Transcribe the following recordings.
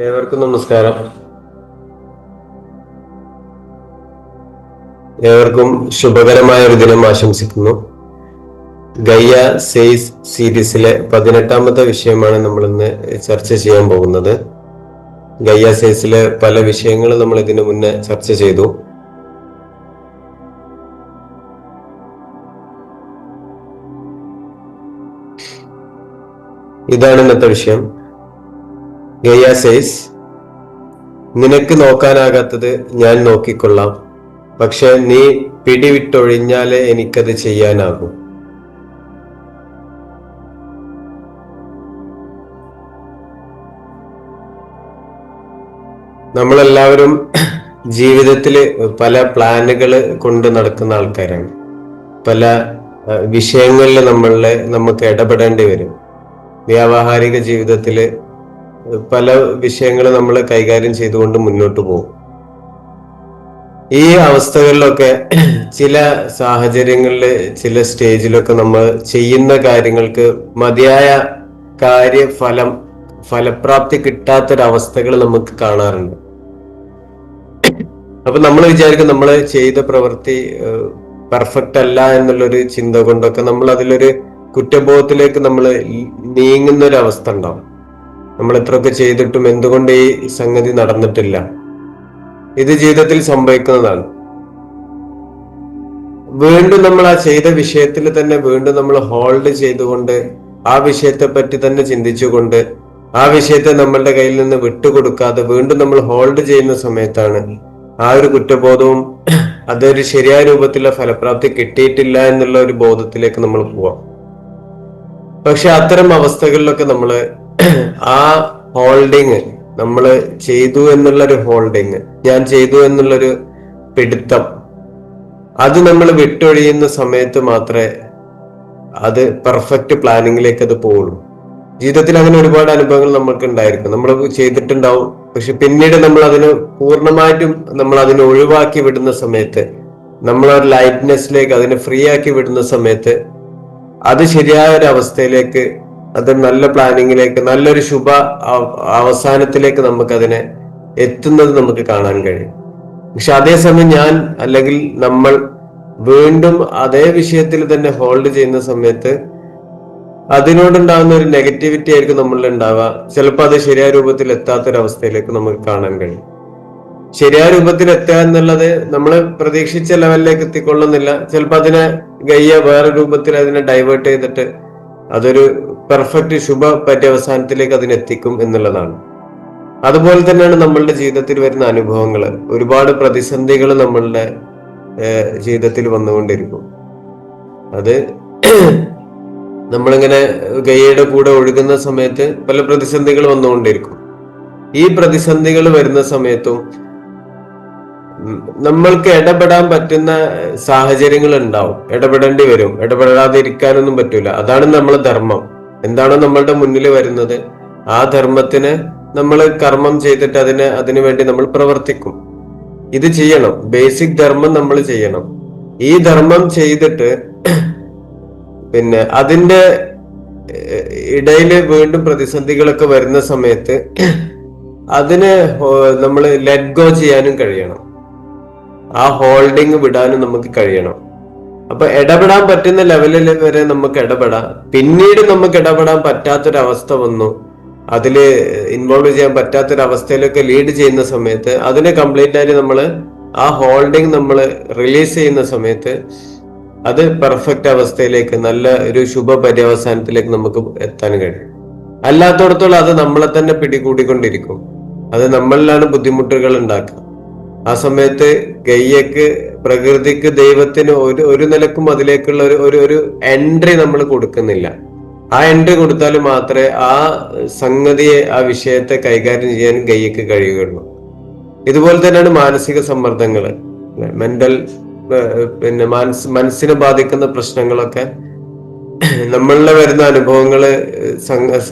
ഏവർക്കും നമസ്കാരം. ഏവർക്കും ശുഭകരമായ ഒരു ദിനം ആശംസിക്കുന്നു. ഗയ്യ സെയ്സ് സീരീസിലെ 18ാമത്തെ വിഷയമാണ് നമ്മൾ ഇന്ന് ചർച്ച ചെയ്യാൻ പോകുന്നത്. ഗയ്യ സെയ്സിലെ പല വിഷയങ്ങളും നമ്മൾ ഇതിനു മുന്നേ ചർച്ച ചെയ്തു. ഇതാണ് ഇന്നത്തെ വിഷയം. ഗയ്യ സെയ്സ്, നിനക്ക് നോക്കാനാകാത്തത് ഞാൻ നോക്കിക്കൊള്ളാം, പക്ഷെ നീ പിടിവിട്ടൊഴിഞ്ഞാലേ എനിക്കത് ചെയ്യാനാകൂ. നമ്മളെല്ലാവരും ജീവിതത്തിൽ പല പ്ലാനുകൾ കൊണ്ട് നടക്കുന്ന ആൾക്കാരാണ്. പല വിഷയങ്ങളിൽ നമുക്ക് ഇടപെടേണ്ടി വരും. വ്യാവഹാരിക ജീവിതത്തിൽ പല വിഷയങ്ങൾ നമ്മൾ കൈകാര്യം ചെയ്തുകൊണ്ട് മുന്നോട്ട് പോകും. ഈ അവസ്ഥകളിലൊക്കെ ചില സാഹചര്യങ്ങളിൽ, ചില സ്റ്റേജിലൊക്കെ നമ്മൾ ചെയ്യുന്ന കാര്യങ്ങൾക്ക് മതിയായ ഫലപ്രാപ്തി കിട്ടാത്തൊരവസ്ഥകൾ നമുക്ക് കാണാറുണ്ട്. അപ്പൊ നമ്മൾ വിചാരിക്കും നമ്മൾ ചെയ്ത പ്രവൃത്തി പെർഫെക്റ്റ് അല്ല എന്നുള്ളൊരു ചിന്ത കൊണ്ടൊക്കെ നമ്മൾ അതിലൊരു കുറ്റബോധത്തിലേക്ക് നമ്മൾ നീങ്ങുന്ന ഒരു അവസ്ഥ ഉണ്ടാവും. നമ്മൾ എത്രയൊക്കെ ചെയ്തിട്ടും എന്തുകൊണ്ട് ഈ സംഗതി നടന്നിട്ടില്ല? ഇത് ജീവിതത്തിൽ സംഭവിക്കുന്നതാണ്. വീണ്ടും നമ്മൾ ആ ചെയ്ത വിഷയത്തിൽ തന്നെ വീണ്ടും നമ്മൾ ഹോൾഡ് ചെയ്തുകൊണ്ട് ആ വിഷയത്തെ പറ്റി തന്നെ ചിന്തിച്ചുകൊണ്ട് ആ വിഷയത്തെ നമ്മളുടെ കയ്യിൽ നിന്ന് വിട്ടുകൊടുക്കാതെ വീണ്ടും നമ്മൾ ഹോൾഡ് ചെയ്യുന്ന സമയത്താണ് ആ ഒരു കുറ്റബോധവും അതൊരു ശരിയായ രൂപത്തിലുള്ള ഫലപ്രാപ്തി കിട്ടിയിട്ടില്ല എന്നുള്ള ഒരു ബോധത്തിലേക്ക് നമ്മൾ പോവാം. പക്ഷെ അത്തരം അവസ്ഥകളിലൊക്കെ നമ്മള് ആ ഹോൾഡിങ്, നമ്മൾ ചെയ്തു എന്നുള്ളൊരു ഹോൾഡിങ്, ഞാൻ ചെയ്തു എന്നുള്ളൊരു പിടുത്തം, അത് നമ്മൾ വിട്ടൊഴിയുന്ന സമയത്ത് മാത്രമേ അത് പെർഫെക്റ്റ് പ്ലാനിങ്ങിലേക്ക് അത് പോവുള്ളൂ. ജീവിതത്തിൽ അങ്ങനെ ഒരുപാട് അനുഭവങ്ങൾ നമ്മൾക്ക് ഉണ്ടായിരിക്കും. നമ്മൾ ചെയ്തിട്ടുണ്ടാവും, പക്ഷെ പിന്നീട് നമ്മൾ അതിന് പൂർണ്ണമായിട്ടും നമ്മൾ അതിനെ ഒഴിവാക്കി വിടുന്ന സമയത്ത്, നമ്മൾ ഒരു ലൈറ്റ്നെസ്സിലേക്ക് അതിനെ ഫ്രീ ആക്കി വിടുന്ന സമയത്ത് അത് ശരിയായ ഒരു അവസ്ഥയിലേക്ക്, അത് നല്ല പ്ലാനിങ്ങിലേക്ക്, നല്ലൊരു ശുഭ അവസാനത്തിലേക്ക് നമുക്ക് അതിനെ എത്തുന്നത് നമുക്ക് കാണാൻ കഴിയും. പക്ഷെ അതേസമയം ഞാൻ അല്ലെങ്കിൽ നമ്മൾ വീണ്ടും അതേ വിഷയത്തിൽ തന്നെ ഹോൾഡ് ചെയ്യുന്ന സമയത്ത് അതിനോടുണ്ടാകുന്ന ഒരു നെഗറ്റിവിറ്റി ആയിരിക്കും നമ്മളിൽ ഉണ്ടാവുക. ചിലപ്പോൾ അത് ശരിയായ രൂപത്തിൽ എത്താത്തൊരവസ്ഥയിലേക്ക് നമുക്ക് കാണാൻ കഴിയും. ശരിയായ രൂപത്തിൽ എത്തുക എന്നുള്ളത് നമ്മൾ പ്രതീക്ഷിച്ച ലെവലിലേക്ക് എത്തിക്കൊള്ളുന്നില്ല. ചിലപ്പോൾ അതിനെ ഗയ്യ വേറെ രൂപത്തിൽ അതിനെ ഡൈവേർട്ട് ചെയ്തിട്ട് അതൊരു പെർഫെക്റ്റ് ശുഭ പര്യവസാനത്തിലേക്ക് അതിനെത്തിക്കും എന്നുള്ളതാണ്. അതുപോലെ തന്നെയാണ് നമ്മളുടെ ജീവിതത്തിൽ വരുന്ന അനുഭവങ്ങൾ. ഒരുപാട് പ്രതിസന്ധികൾ നമ്മളുടെ ജീവിതത്തിൽ വന്നുകൊണ്ടിരിക്കും. അത് നമ്മളിങ്ങനെ ഗയ്യയുടെ കൂടെ ഒഴുകുന്ന സമയത്ത് പല പ്രതിസന്ധികൾ വന്നുകൊണ്ടിരിക്കും. ഈ പ്രതിസന്ധികൾ വരുന്ന സമയത്തും നമ്മൾക്ക് ഇടപെടാൻ പറ്റുന്ന സാഹചര്യങ്ങൾ ഉണ്ടാവും. ഇടപെടേണ്ടി വരും. ഇടപെടാതെ ഇരിക്കാനൊന്നും പറ്റൂല. അതാണ് നമ്മളെ ധർമ്മം. എന്താണോ നമ്മളുടെ മുന്നിൽ വരുന്നത് ആ ധർമ്മത്തിന് നമ്മൾ കർമ്മം ചെയ്തിട്ട് അതിനു വേണ്ടി നമ്മൾ പ്രവർത്തിക്കും. ഇത് ചെയ്യണം. ബേസിക് ധർമ്മം നമ്മൾ ചെയ്യണം. ഈ ധർമ്മം ചെയ്തിട്ട് പിന്നെ അതിന്റെ ഇടയിൽ വീണ്ടും പ്രതിസന്ധികളൊക്കെ വരുന്ന സമയത്ത് അതിന് നമ്മൾ ലെറ്റ് ഗോ ചെയ്യാനും കഴിയണം. ആ ഹോൾഡിങ് വിടാനും നമുക്ക് കഴിയണം. അപ്പൊ ഇടപെടാൻ പറ്റുന്ന ലെവലിൽ വരെ നമുക്ക് ഇടപെടാം. പിന്നീട് നമുക്ക് ഇടപെടാൻ പറ്റാത്തൊരവസ്ഥ വന്നു, അതില് ഇൻവോൾവ് ചെയ്യാൻ പറ്റാത്തൊരവസ്ഥയിലൊക്കെ ലീഡ് ചെയ്യുന്ന സമയത്ത് അതിനെ കംപ്ലീറ്റ് ആയിട്ട് നമ്മൾ ആ ഹോൾഡിങ് നമ്മൾ റിലീസ് ചെയ്യുന്ന സമയത്ത് അത് പെർഫെക്റ്റ് അവസ്ഥയിലേക്ക്, നല്ല ഒരു ശുഭ പര്യവസാനത്തിലേക്ക് നമുക്ക് എത്താൻ കഴിയും. അല്ലാത്തടത്തോളം അത് നമ്മളെ തന്നെ പിടികൂടിക്കൊണ്ടിരിക്കും. അത് നമ്മളിലാണ് ബുദ്ധിമുട്ടുകൾ ഉണ്ടാക്കുക. ആ സമയത്ത് ഗയ്യക്ക്, പ്രകൃതിക്ക്, ദൈവത്തിന് ഒരു നിലക്കും അതിലേക്കുള്ള ഒരു എൻട്രി നമ്മൾ കൊടുക്കുന്നില്ല. ആ എൻട്രി കൊടുത്താൽ മാത്രമേ ആ സംഗതിയെ, ആ വിഷയത്തെ കൈകാര്യം ചെയ്യാൻ ഗയ്യക്ക് കഴിയുകയുള്ളൂ. ഇതുപോലെ തന്നെയാണ് മാനസിക സമ്മർദ്ദങ്ങൾ, മെന്റൽ പിന്നെ മനസ്സിനെ ബാധിക്കുന്ന പ്രശ്നങ്ങളൊക്കെ, നമ്മളിൽ വരുന്ന അനുഭവങ്ങള്,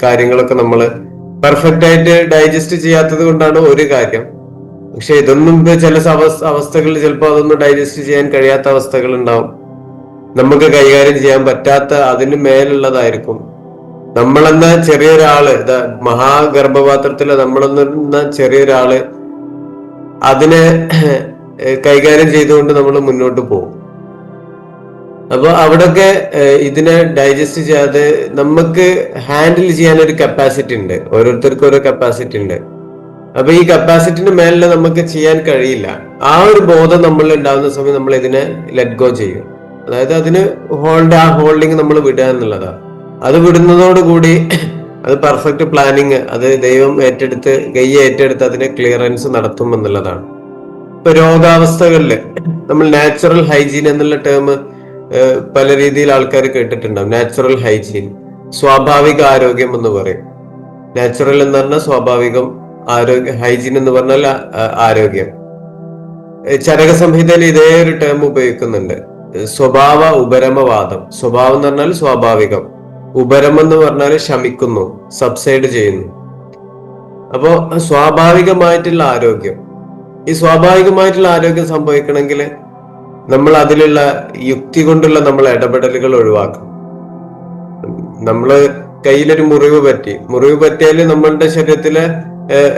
കാര്യങ്ങളൊക്കെ നമ്മൾ പെർഫെക്റ്റ് ആയിട്ട് ഡൈജസ്റ്റ് ചെയ്യാത്തത് കൊണ്ടാണ് ഒരു കാര്യം. പക്ഷെ ഇതൊന്നും ചില അവസ്ഥകളിൽ ചിലപ്പോൾ അതൊന്നും ഡൈജസ്റ്റ് ചെയ്യാൻ കഴിയാത്ത അവസ്ഥകൾ ഉണ്ടാവും. നമുക്ക് കൈകാര്യം ചെയ്യാൻ പറ്റാത്ത അതിന് മേലുള്ളതായിരിക്കും. നമ്മളെന്ന ചെറിയൊരാള്, മഹാഗർഭപാത്രത്തില് നമ്മളെന്ന ചെറിയൊരാള് അതിനെ കൈകാര്യം ചെയ്തുകൊണ്ട് നമ്മൾ മുന്നോട്ട് പോകും. അപ്പൊ അവിടൊക്കെ ഇതിനെ ഡൈജസ്റ്റ് ചെയ്യാതെ നമുക്ക് ഹാൻഡിൽ ചെയ്യാൻ ഒരു കപ്പാസിറ്റി ഉണ്ട്. ഓരോരുത്തർക്കും ഓരോ കപ്പാസിറ്റി ഉണ്ട്. അപ്പൊ ഈ കപ്പാസിറ്റിന് മേലെ നമുക്ക് ചെയ്യാൻ കഴിയില്ല. ആ ഒരു ബോധം നമ്മൾ ഉണ്ടാകുന്ന സമയം നമ്മൾ ഇതിനെ ലെറ്റ് ഗോ ചെയ്യും. അതായത് അതിന് ഹോൾഡിങ് നമ്മൾ വിടുക എന്നുള്ളതാണ്. അത് വിടുന്നതോടുകൂടി അത് പെർഫെക്റ്റ് പ്ലാനിങ്, അത് ദൈവം ഗയ്യ ഏറ്റെടുത്ത് അതിനെ ക്ലിയറൻസ് നടത്തും എന്നുള്ളതാണ്. ഇപ്പൊ രോഗാവസ്ഥകളില് നമ്മൾ നാച്ചുറൽ ഹൈജീൻ എന്നുള്ള ടേം പല രീതിയിൽ ആൾക്കാർ കേട്ടിട്ടുണ്ടാവും. നാച്ചുറൽ ഹൈജീൻ, സ്വാഭാവിക ആരോഗ്യം എന്ന് പറയും. നാച്ചുറൽ എന്ന് പറഞ്ഞാൽ സ്വാഭാവികം, ഹൈജീൻ എന്ന് പറഞ്ഞാൽ ആരോഗ്യം. ചരക സംഹിതയിൽ ഇതേ ഒരു ടേം ഉപയോഗിക്കുന്നുണ്ട്, സ്വഭാവ ഉപരമവാദം. സ്വഭാവം എന്ന് പറഞ്ഞാൽ സ്വാഭാവികം, ഉപരം എന്ന് പറഞ്ഞാൽ ശമിക്കുന്നു, സബ്സൈഡ് ചെയ്യുന്നു. അപ്പോ സ്വാഭാവികമായിട്ടുള്ള ആരോഗ്യം, ഈ സ്വാഭാവികമായിട്ടുള്ള ആരോഗ്യം സംഭവിക്കണമെങ്കിൽ നമ്മൾ അതിലുള്ള യുക്തി കൊണ്ടുള്ള നമ്മൾ ഇടപെടലുകൾ ഒഴിവാക്കണം. നമ്മള് കയ്യിലൊരു മുറിവ് പറ്റിയാൽ നമ്മളുടെ ശരീരത്തിലെ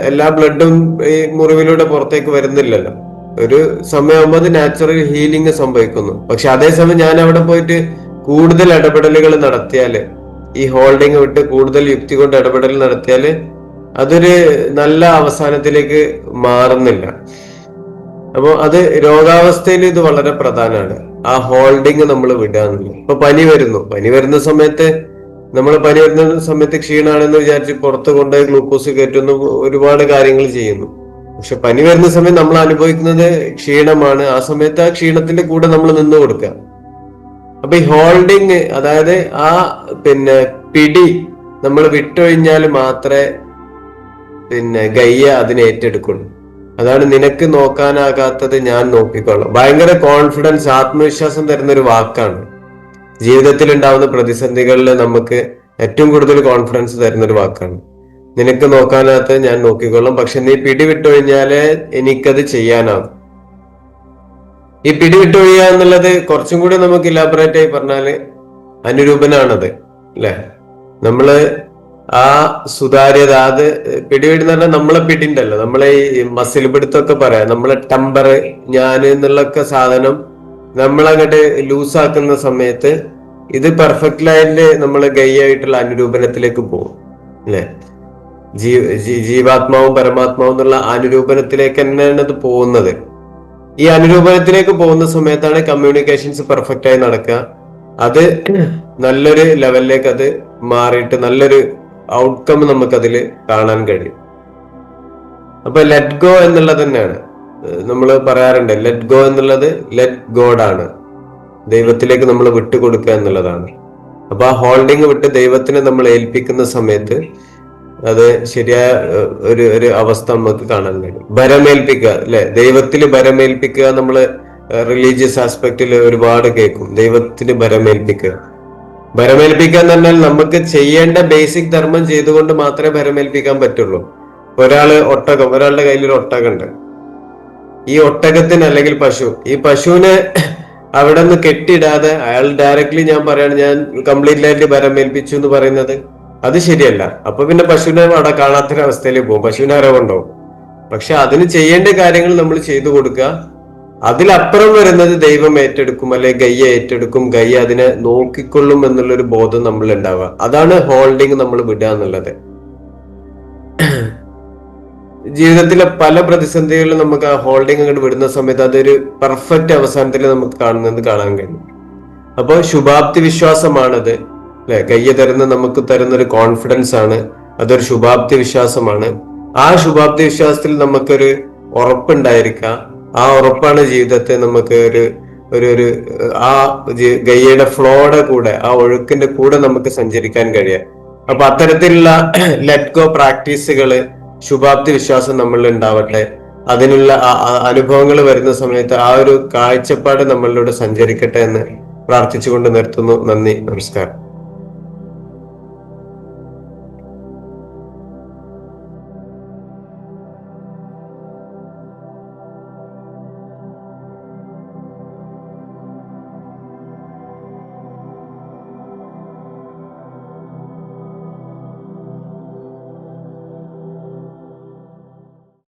എല്ലാ ബ്ലഡും ഈ മുറിവിലൂടെ പുറത്തേക്ക് വരുന്നില്ലല്ലോ. ഒരു സമയമാകുമ്പോൾ അത് നാച്ചുറൽ ഹീലിംഗ് സംഭവിക്കുന്നു. പക്ഷെ അതേസമയം ഞാൻ അവിടെ പോയിട്ട് കൂടുതൽ ഇടപെടലുകൾ നടത്തിയാല്, ഈ ഹോൾഡിങ് വിട്ട് കൂടുതൽ യുക്തി കൊണ്ട് ഇടപെടൽ നടത്തിയാല് അതൊരു നല്ല അവസാനത്തിലേക്ക് മാറുന്നില്ല. അപ്പൊ അത് രോഗാവസ്ഥയിൽ ഇത് വളരെ പ്രധാനമാണ്, ആ ഹോൾഡിങ് നമ്മൾ വിടുക എന്നുള്ളത്. ഇപ്പൊ പനി വരുന്ന സമയത്ത് ക്ഷീണാണെന്ന് വിചാരിച്ച് പുറത്ത് കൊണ്ടുപോയി ഗ്ലൂക്കോസ് കയറ്റുന്നു, ഒരുപാട് കാര്യങ്ങൾ ചെയ്യുന്നു. പക്ഷെ പനി വരുന്ന സമയം നമ്മൾ അനുഭവിക്കുന്നത് ക്ഷീണമാണ്. ആ സമയത്ത് ആ ക്ഷീണത്തിന്റെ കൂടെ നമ്മൾ നിന്ന് കൊടുക്കുക. അപ്പൊ ഈ ഹോൾഡിങ്, അതായത് ആ പിടി നമ്മൾ വിട്ടൊഴിഞ്ഞാൽ മാത്രമേ ഗയ്യ അതിനെ ഏറ്റെടുക്കുള്ളൂ. അതാണ് നിനക്ക് നോക്കാനാകാത്തത് ഞാൻ നോക്കിക്കൊള്ളാം. ഭയങ്കര കോൺഫിഡൻസ്, ആത്മവിശ്വാസം തരുന്ന ഒരു വാക്കാണ്. ജീവിതത്തിൽ ഉണ്ടാവുന്ന പ്രതിസന്ധികളിൽ നമുക്ക് ഏറ്റവും കൂടുതൽ കോൺഫിഡൻസ് തരുന്ന ഒരു വാക്കാണ്. നിനക്ക് നോക്കാനാകാത്തത് ഞാൻ നോക്കിക്കൊള്ളാം, പക്ഷെ നീ പിടിവിട്ടൊഴിഞ്ഞാലേ എനിക്കത് ചെയ്യാനാകും. ഈ പിടിവിട്ടൊഴിയുക എന്നുള്ളത് കുറച്ചും കൂടി നമുക്ക് ഇലാബറേറ്റ് ആയി പറഞ്ഞാല് അനുരൂപനാണത്, അല്ലെ? നമ്മള് ആ സുതാര്യത, അത് പിടിവിടുന്ന പറഞ്ഞാൽ നമ്മളെ പിടിണ്ടല്ലോ, നമ്മളെ ഈ മസിൽ പിടുത്തൊക്കെ പറയാം, നമ്മളെ ടെമ്പർ, ഞാൻ എന്നുള്ളൊക്കെ സാധനം നമ്മളങ്ങോട്ട് ലൂസാക്കുന്ന സമയത്ത് ഇത് പെർഫെക്റ്റ്ലായിട്ട് നമ്മൾ ഗയ്യായിട്ടുള്ള അനുരൂപനത്തിലേക്ക് പോകും, അല്ലെ? ജീവാത്മാവും പരമാത്മാവും എന്നുള്ള അനുരൂപനത്തിലേക്ക് തന്നെയാണ് അത് പോകുന്നത്. ഈ അനുരൂപനത്തിലേക്ക് പോകുന്ന സമയത്താണ് കമ്മ്യൂണിക്കേഷൻസ് പെർഫെക്റ്റ് ആയി നടക്കുക. അത് നല്ലൊരു ലെവലിലേക്ക് അത് മാറിയിട്ട് നല്ലൊരു ഔട്ട്കം നമുക്കതിൽ കാണാൻ കഴിയും. അപ്പൊ ലെറ്റ് ഗോ എന്നുള്ളത് തന്നെയാണ് നമ്മൾ പറയാറുണ്ട്. ലെറ്റ് ഗോ എന്നുള്ളത് ലെറ്റ് ഗോഡ് ആണ്, ദൈവത്തിലേക്ക് നമ്മൾ വിട്ടുകൊടുക്കുക എന്നുള്ളതാണ്. അപ്പൊ ആ ഹോൾഡിങ് വിട്ട് ദൈവത്തിനെ നമ്മൾ ഏൽപ്പിക്കുന്ന സമയത്ത് അത് ശരിയായ ഒരു അവസ്ഥ നമുക്ക് കാണാൻ കഴിയും. ഭരമേൽപ്പിക്കുക, അല്ലെ? ദൈവത്തിന് ഭരമേൽപ്പിക്കുക, നമ്മള് റിലീജിയസ് ആസ്പെക്റ്റിൽ ഒരുപാട് കേൾക്കും. ദൈവത്തിന് ഭരമേൽപ്പിക്കുക എന്ന് പറഞ്ഞാൽ നമുക്ക് ചെയ്യേണ്ട ബേസിക് ധർമ്മം ചെയ്തുകൊണ്ട് മാത്രമേ ഭരമേൽപ്പിക്കാൻ പറ്റുള്ളൂ. ഒരാളുടെ കയ്യിലൊരു ഒട്ടകമുണ്ട്. ഈ ഒട്ടകത്തിന് അല്ലെങ്കിൽ ഈ പശുവിനെ അവിടെ നിന്ന് കെട്ടിയിടാതെ അയാൾ ഡയറക്ട്ലി ഞാൻ കംപ്ലീറ്റ്ലി ആയിട്ട് ഭരമേൽപ്പിച്ചു എന്ന് പറയുന്നത് അത് ശരിയല്ല. അപ്പൊ പിന്നെ പശുവിനെ അവിടെ കാണാത്തൊരവസ്ഥയിലേക്ക് പോകും, പശുവിനെ അറിവുണ്ടാവും. പക്ഷെ അതിന് ചെയ്യേണ്ട കാര്യങ്ങൾ നമ്മൾ ചെയ്തു കൊടുക്കുക. അതിലപ്പുറം വരുന്നത് ദൈവം ഏറ്റെടുക്കും, അല്ലെ ഗയ്യ ഏറ്റെടുക്കും, ഗയ്യ അതിനെ നോക്കിക്കൊള്ളും എന്നുള്ളൊരു ബോധം നമ്മൾ ഉണ്ടാവുക. അതാണ് ഹോൾഡിങ് നമ്മൾ വിടുക എന്നുള്ളത്. ജീവിതത്തിലെ പല പ്രതിസന്ധികളിലും നമുക്ക് ആ ഹോൾഡിങ് അങ്ങോട്ട് വിടുന്ന സമയത്ത് അതൊരു പെർഫെക്റ്റ് അവസാനത്തിൽ നമുക്ക് കാണാൻ കഴിയും. അപ്പോൾ ശുഭാപ്തി വിശ്വാസമാണത്, അല്ലെ? ഗയ്യ നമുക്ക് തരുന്ന ഒരു കോൺഫിഡൻസ് ആണ്, അതൊരു ശുഭാപ്തി വിശ്വാസമാണ്. ആ ശുഭാപ്തി വിശ്വാസത്തിൽ നമുക്കൊരു ഉറപ്പുണ്ടായിരിക്കാം. ആ ഉറപ്പാണ് ജീവിതത്തെ നമുക്ക് ഒരു ആ ഗയ്യയുടെ ഫ്ലോയുടെ കൂടെ, ആ ഒഴുക്കിന്റെ കൂടെ നമുക്ക് സഞ്ചരിക്കാൻ കഴിയുക. അപ്പൊ അത്തരത്തിലുള്ള ലെറ്റ് ഗോ പ്രാക്ടീസുകള്, ശുഭാപ്തി വിശ്വാസം നമ്മളിൽ ഉണ്ടാവട്ടെ. അതിനുള്ള അനുഭവങ്ങൾ വരുന്ന സമയത്ത് ആ ഒരു കാഴ്ചപ്പാട് നമ്മളിലൂടെ സഞ്ചരിക്കട്ടെ എന്ന് പ്രാർത്ഥിച്ചുകൊണ്ട് നിർത്തുന്നു. നന്ദി, നമസ്കാരം.